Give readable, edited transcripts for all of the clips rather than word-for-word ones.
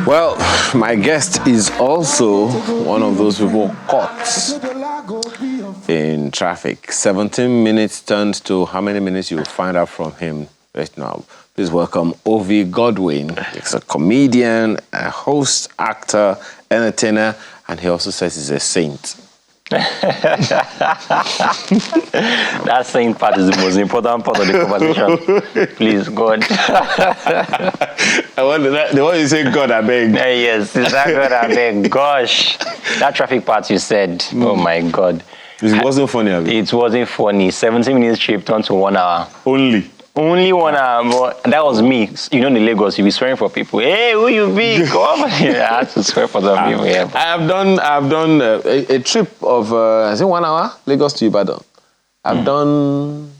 Well, my guest is also one of those people caught in traffic. 17 minutes turned to how many minutes you'll find out from him right now. Please welcome Oveze Godwin. He's a comedian, a host, actor, entertainer, and he also says he's a saint. That saint part is the most important part of the conversation. Please, God. The one you say, God, I beg. Yes, is that God, I beg? Gosh. That traffic part you said, oh my God. It wasn't funny, Abi. It wasn't funny. 17 minutes trip turned to 1 hour. Only 1 hour, but that was me. You know, in Lagos, you be swearing for people. Hey, who you be? Come on. I had to swear for them people. Yeah. I've done a trip of, I think 1 hour, Lagos to Ibadan. I've done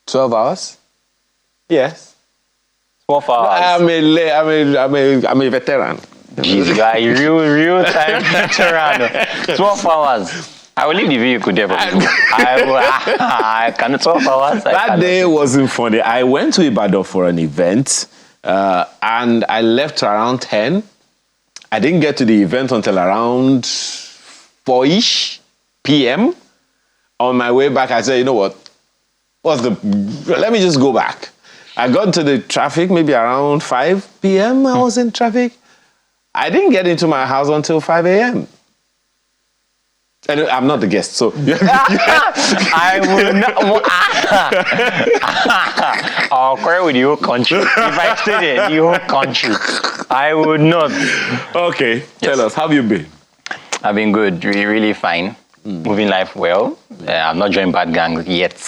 12 hours. Yes. 12 hours. I'm a veteran. Jeez, you are a real time veteran. 12 hours. I will leave the video you could ever do. I can 12 hours. That day wasn't funny. I went to Ibadan for an event and I left around 10. I didn't get to the event until around 4-ish p.m. On my way back, I said, you know what? Let me just go back. I got to the traffic maybe around 5 p.m. I was in traffic. I didn't get into my house until 5 a.m. And I'm not the guest, so... I will not... I'll quarrel with the whole country. If I stay there, the whole country. I would not. Okay, tell us, how have you been? I've been good, really fine. Moving life well. I'm not joining bad gangs yet.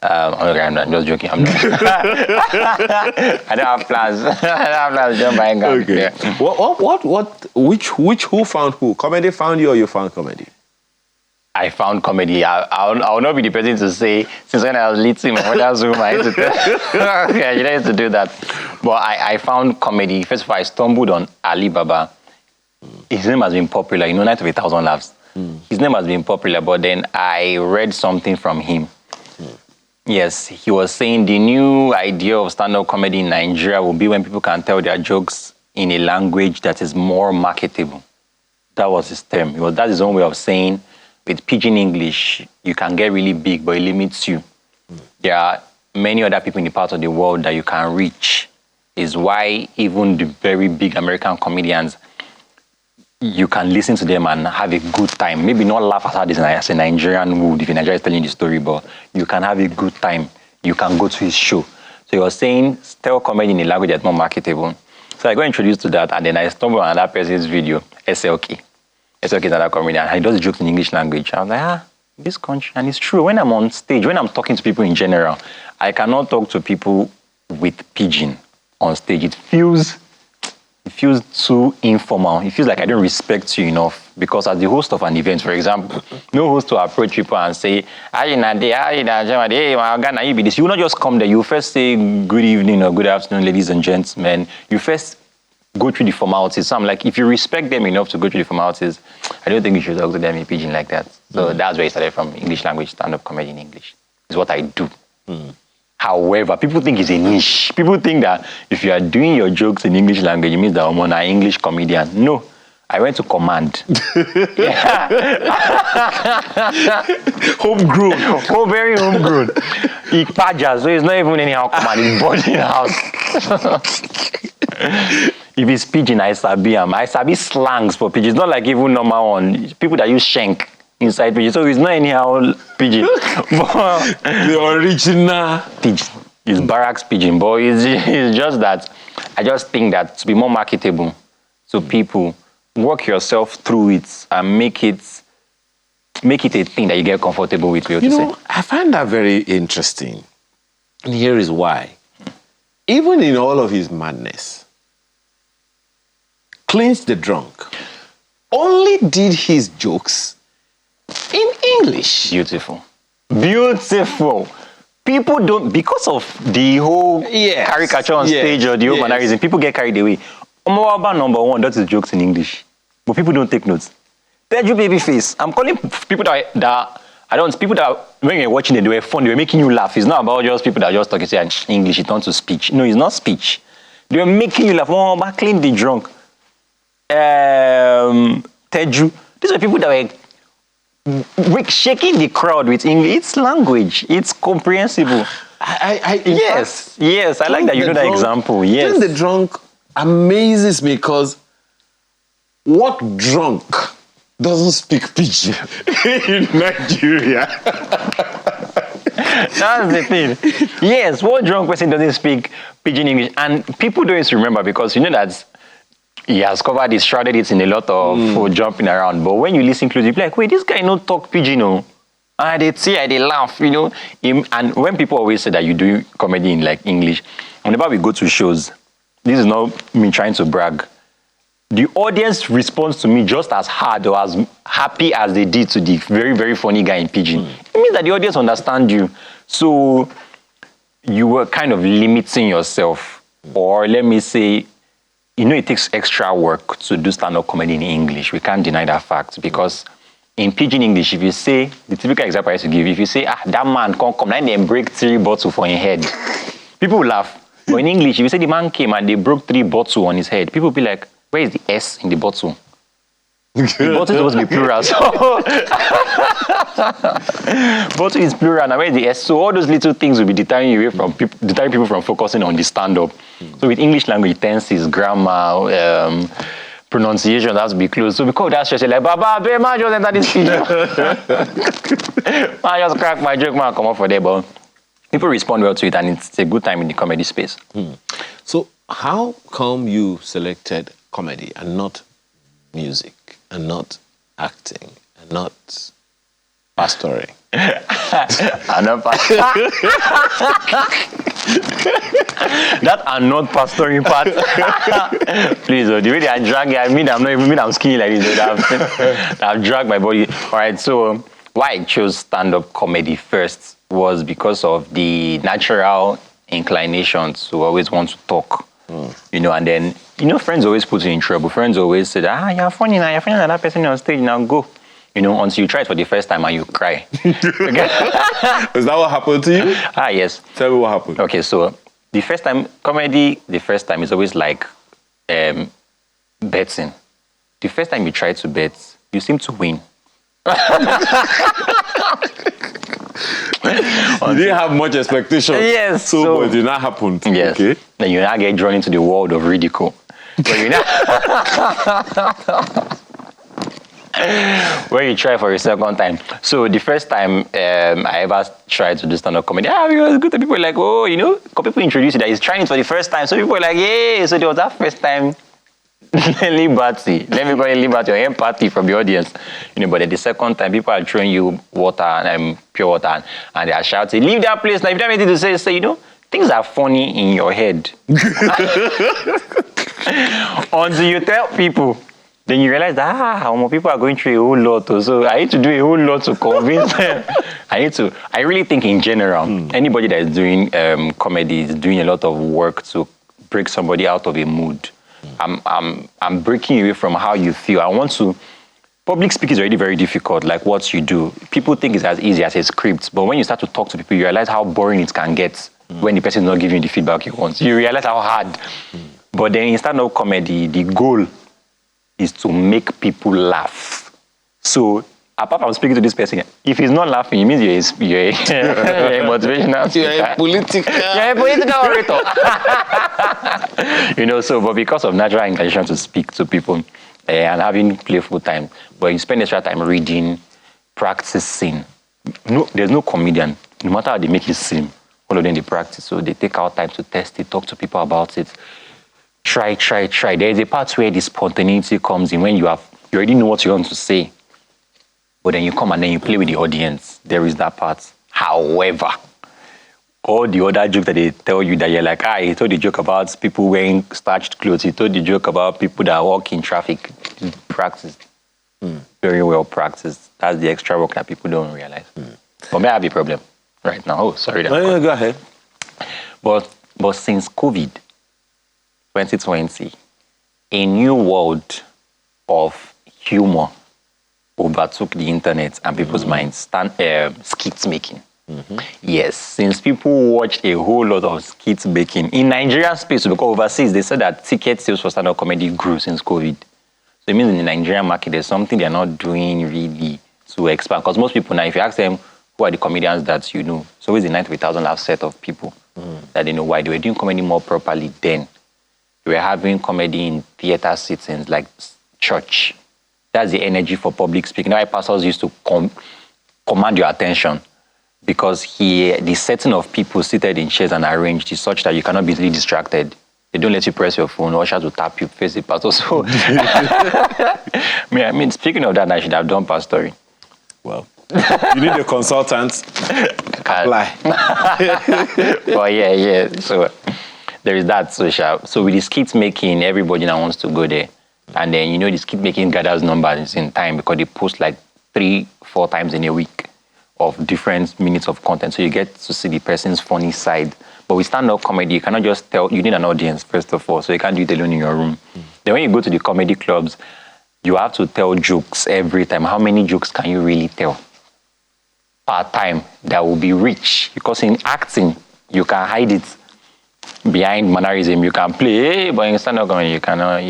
I'm not just joking. I'm not. I don't have plans. I don't have plans to join bad gangs. Okay. Yeah. Who found who? Comedy found you or you found comedy? I found comedy. I'll not be the person to say, since when I was little in my mother's room, I used to tell, okay, I used to do that. But I found comedy. First of all, I stumbled on Ali Baba. His name has been popular, you know, Night of 1,000 Laughs. His name has been popular, but then I read something from him. Yes, he was saying the new idea of stand-up comedy in Nigeria will be when people can tell their jokes in a language that is more marketable. That was his term. That is his own way of saying, with Pigin English, you can get really big, but it limits you. There are many other people in the part of the world that you can reach. Is why even the very big American comedians, you can listen to them and have a good time. Maybe not laugh as hard as a Nigerian would if a Nigerian is telling the story, but you can have a good time. You can go to his show. So you're saying, tell comedy in a language that's more marketable. So I got introduced to that, and then I stumbled on another person's video, SLK. SLK is another comedian, and he does jokes in English language. I was like, this country, and it's true. When I'm on stage, when I'm talking to people in general, I cannot talk to people with Pidgin on stage. It feels too informal. It feels like I don't respect you enough, because as the host of an event, for example, no host to approach people and say, you will not just come there. You first say good evening or good afternoon, ladies and gentlemen. You first go through the formalities. So I'm like, if you respect them enough to go through the formalities, I don't think you should talk to them in Pidgin like that. So that's where I started from. English language, stand-up comedy in English. It's what I do. However, people think it's a niche. People think that if you are doing your jokes in English language, it means that I'm an English comedian. No, I went to command. Homegrown. Oh, very homegrown. So it's not even anyhow command, it's boarding house. If it's Pidgin, I sabi slangs for Pidgin. It's not like even normal one. People that use shank inside Pidgin. So it's not anyhow Pidgin. The original Pidgin. It's barracks Pidgin. But it's just that I just think that to be more marketable to people, work yourself through it and make it a thing that you get comfortable with. I find that very interesting. And here is why. Even in all of his madness, Cleanse the Drunk only did his jokes in English. Beautiful. Beautiful. People don't, because of the whole caricature on stage or the whole mannerism, people get carried away. Omawaba #1 does his jokes in English, but people don't take notes. Tell you baby face. I'm calling people that People that, when you're watching it, they were fun, they were making you laugh. It's not about just people that are just talking, say, English, it turns to speech. No, it's not speech. They were making you laugh. Oh, Maclean the drunk. Teju. These are people that were shaking the crowd with English. It's language. It's comprehensible. Yes, I like that you know that example. Yes. The drunk amazes me because what drunk doesn't speak Pidgin in Nigeria? That's the thing. Yes, what drunk person doesn't speak Pidgin English? And people don't remember because you know that he has covered this, shrouded it in a lot of jumping around. But when you listen closely, you be like, wait, this guy no talk Pidgin, no. And they say, they laugh, you know. And when people always say that you do comedy in like English, whenever we go to shows, this is not me trying to brag. The audience responds to me just as hard or as happy as they did to the very, very funny guy in Pidgin. It means that the audience understands you. So you were kind of limiting yourself. Or let me say, you know, it takes extra work to do stand-up comedy in English. We can't deny that fact because in Pidgin English, if you say, the typical example I used to give, if you say, that man can't come and then break 3 bottles for his head, people will laugh. But in English, if you say the man came and they broke 3 bottles on his head, people will be like, where is the S in the bottle? The bottle is supposed to be plural. So bottle is plural, and where is the S? So all those little things will be deterring people from focusing on the stand-up. So with English language, tenses, grammar, pronunciation has to be close. So because that's just like, Baba, man, just enter this video. I just crack my joke, man, come up for there, but people respond well to it, and it's a good time in the comedy space. So how come you selected comedy and not music, and not acting, and not pastoring? I'm not that are not pastoring part. Please, the way I drag it, I'm skinny like this. I've dragged my body. All right, so why I chose stand-up comedy first was because of the natural inclination to always want to talk. You know, and then, you know, friends always put you in trouble. Friends always say, you're funny now, you're funny like that person on stage, now go. You know, until you try it for the first time and you cry. Is that what happened to you? Yes. Tell me what happened. Okay, so the first time, comedy, the first time is always like betting. The first time you try to bet, you seem to win. You didn't have much expectation. Yes. So it did not happen. Yes. Okay. Then you now get drawn into the world of ridicule. But you know, when you try for a second time. So the first time I ever tried to do stand-up comedy, it was good. People were like, oh, you know, people introduce you that he's trying it for the first time. So people were like, yeah. So there was that first time liberty. Let me call it liberty or empathy from the audience. You know, but at the second time, people are throwing you water and pure water, and they are shouting, leave that place now. If you have anything to say, you know, things are funny in your head. Until you tell people, then you realize that people are going through a whole lot. So I need to do a whole lot to convince them. I really think in general, anybody that is doing comedy is doing a lot of work to break somebody out of a mood. I'm breaking away from how you feel. Public speaking is already very difficult, like what you do. People think it's as easy as a script, but when you start to talk to people, you realize how boring it can get when the person is not giving you the feedback you want. You realize how hard. But then in stand-up comedy, the goal is to make people laugh. So apart from speaking to this person, if he's not laughing, it means you're a motivational. You're a political orator. You know, but because of natural inclination to speak to people and having playful time, but you spend extra time reading, practicing. No, there's no comedian, no matter how they make it seem, all of them they practice. So they take out time to test it, talk to people about it. Try. There's a part where the spontaneity comes in when you already know what you want to say. But then you come and then you play with the audience. There is that part. However, all the other jokes that they tell you that you're like, he told the joke about people wearing starched clothes. He told the joke about people that walk in traffic. It's practiced. Very well practiced. That's the extra work that people don't realize. But may I have a problem right now? Oh, sorry. No, go ahead. But since COVID, 2020, a new world of humor overtook the internet and people's minds, skit making. Yes, since people watch a whole lot of skit making in Nigerian space, because overseas they said that ticket sales for stand-up comedy grew since COVID. So it means in the Nigerian market, there's something they're not doing really to expand. Because most people now, if you ask them who are the comedians that you know, it's always the 90,000 laugh set of people that they know why. They were doing comedy more properly then. They were having comedy in theater sittings like church. That's the energy for public speaking. Now, pastors used to command your attention because the setting of people seated in chairs and arranged is such that you cannot be easily distracted. They don't let you press your phone, or to tap you, face the pastor. So, I mean, speaking of that, I should have done pastoring. Well, you need a consultant. Apply. Well, yeah. So there is that social. So with the skit making, everybody now wants to go there. And then, the skit making gathers numbers in time because they post like 3-4 times in a week of different minutes of content. So you get to see the person's funny side. But with stand-up comedy, you cannot just tell, you need an audience, first of all, so you can't do it alone in your room. Then when you go to the comedy clubs, you have to tell jokes every time. How many jokes can you really tell per time that will be rich? Because in acting, you can hide it behind mannerism. You can play, hey, but in stand-up comedy, you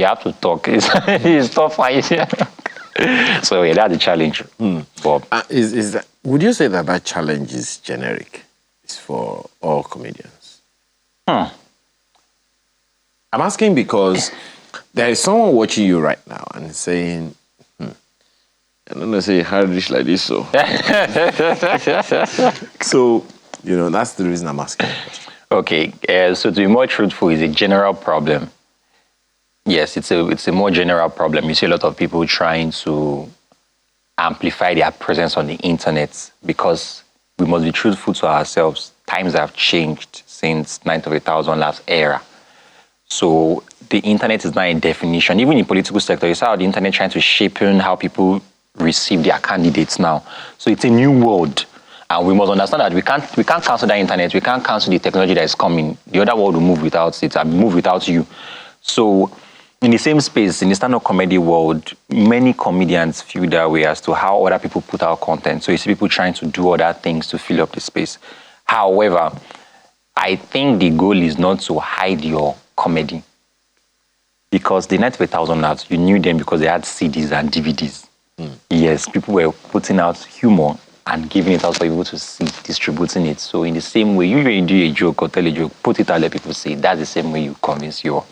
have to talk. It's tough. So yeah, that's the challenge. Bob. Would you say that challenge is generic? It's for all comedians? I'm asking because there is someone watching you right now and saying, I don't know, say hard rich like this, so. So, that's the reason I'm asking the question. Okay, so to be more truthful, it's a general problem. Yes, it's a more general problem. You see a lot of people trying to amplify their presence on the internet because we must be truthful to ourselves. Times have changed since 9 of 1,000 laughs era. So the internet is not a definition. Even in political sector, you saw how the internet trying to shape how people receive their candidates now. So it's a new world. And we must understand that we can't cancel the internet. We can't cancel the technology that is coming. The other world will move without it and move without you. So in the same space, in the stand-up comedy world, many comedians feel that way as to how other people put out content. So you see people trying to do other things to fill up the space. However, I think the goal is not to hide your comedy. Because the 9 of 1,000 laughs, you knew them because they had CDs and DVDs. Yes, people were putting out humor and giving it out for people to see, distributing it. So in the same way, you really do a joke or tell a joke, put it out, let people see. That's the same way you convince your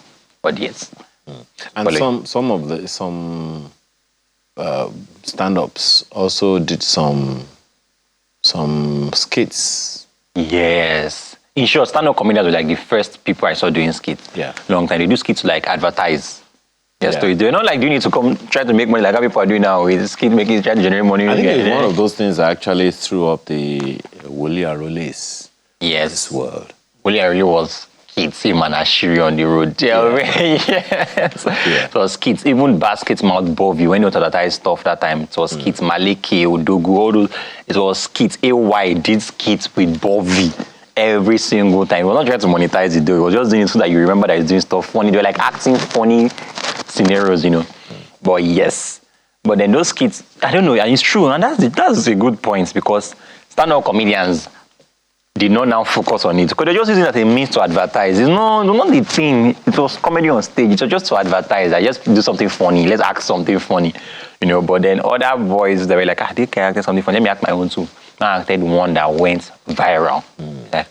audience. And some stand-ups also did some skits. Yes. In short, stand-up comedians were like the first people I saw doing skits. Yeah. Long time. They do skits to like advertise their story. They're not like doing it to come try to make money like how people are doing now with skit making, trying to generate money. I think it's one of those things that actually threw up the Wole Aroles. Yes. This world. Wole Arole was Skits, him and Ashiri on the road. Yes. Yeah. It was Skits, even Basket's Mouth Bovey, when you advertise stuff that time, it was Skits, Maleke, Odogu, all those. It was Skits, AY did Skits with Bovey every single time. He was not trying to monetize it though, he was just doing it so that you remember that he's doing stuff funny. They were like acting funny scenarios, But yes. But then those skits, I don't know, and it's true, and that's a good point because stand-up comedians did not now focus on it because they're just using it as a means to advertise. It's not the thing. It was comedy on stage. It was just to advertise. I just do something funny. Let's act something funny, But then other boys, they were like, they can act something funny. Let me act my own too. Now I acted one that went viral. Like,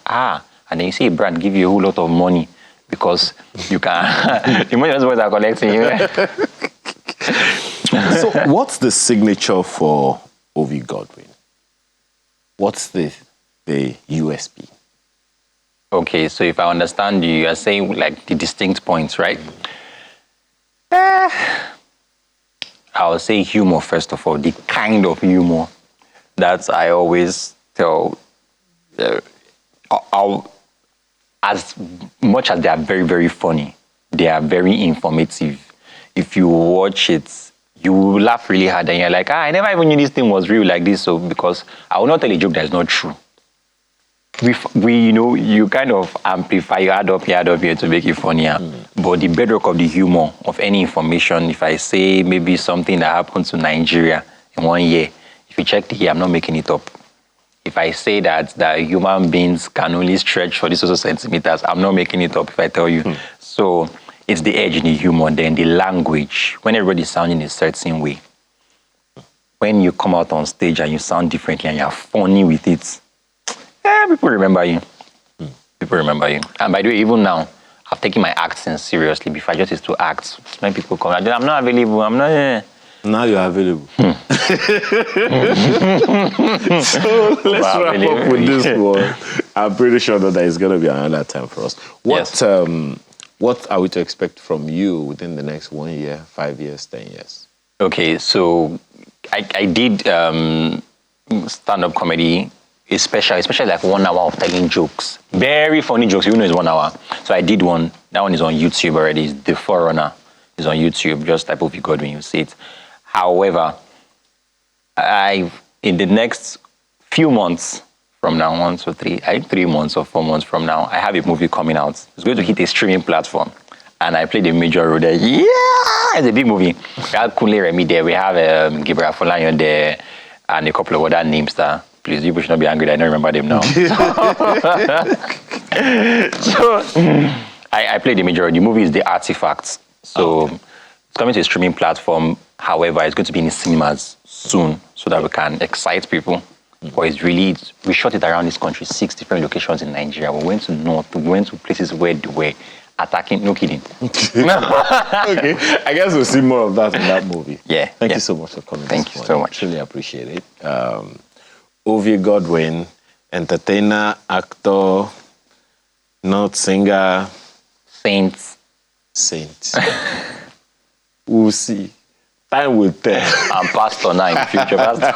and then you see a brand give you a whole lot of money because you can. The money boys are collecting. So what's the signature for Ovie Godwin? What's the USP? Okay, so if I understand you, are saying like the distinct points, right? I'll say humor first of all, the kind of humor that I always tell. As much as they are very, very funny, they are very informative. If you watch it, you will laugh really hard and you're like, I never even knew this thing was real like this. So because I will not tell a joke that is not true. You kind of amplify, you add up here to make it funnier. But the bedrock of the humor of any information, if I say maybe something that happened to Nigeria 1 year. If you check the year, I'm not making it up. If I say that human beings can only stretch for these centimeters, I'm not making it up if I tell you. So it's the edge in the humor, then the language. When everybody's sounding a certain way, when you come out on stage and you sound differently and you're funny with it, people remember you. People remember you. And by the way, even now, I've taken my acting seriously. Before I just used to act. When people come, I'm not available. I'm not. Now you're available. So let's wrap up with this one. I'm pretty sure that there is going to be another time for us. What are we to expect from you within the next 1 year, 5 years, 10 years? Okay, so I did stand-up comedy, especially like 1 hour of telling jokes. Very funny jokes, even though it's 1 hour. So I did one. That one is on YouTube already. It's The Forerunner. It's on YouTube. Just type Oveze Godwin, you see it. However, in the next few months from now, 1 to 3, I think 3 months or 4 months from now, I have a movie coming out. It's going to hit a streaming platform. And I played a major role there. Yeah! It's a big movie. We have Kunle Remi there. We have Gabriel Folayan there. And a couple of other names there. Please, you should not be angry that I don't remember them now. So, I played the major role. The movie is The Artifacts. So, it's coming to a streaming platform. However, it's going to be in cinemas soon so that we can excite people. But it's really, we shot it around this country, 6 different locations in Nigeria. We went to North, we went to places where they were attacking, no kidding. Okay, I guess we'll see more of that in that movie. Yeah. Thank you so much for coming. Thank you so much. Really appreciate it. Oveze Godwin, entertainer, actor, not singer. Saint. We'll see. Time will tell. I'm pastor now in the future. Pastor.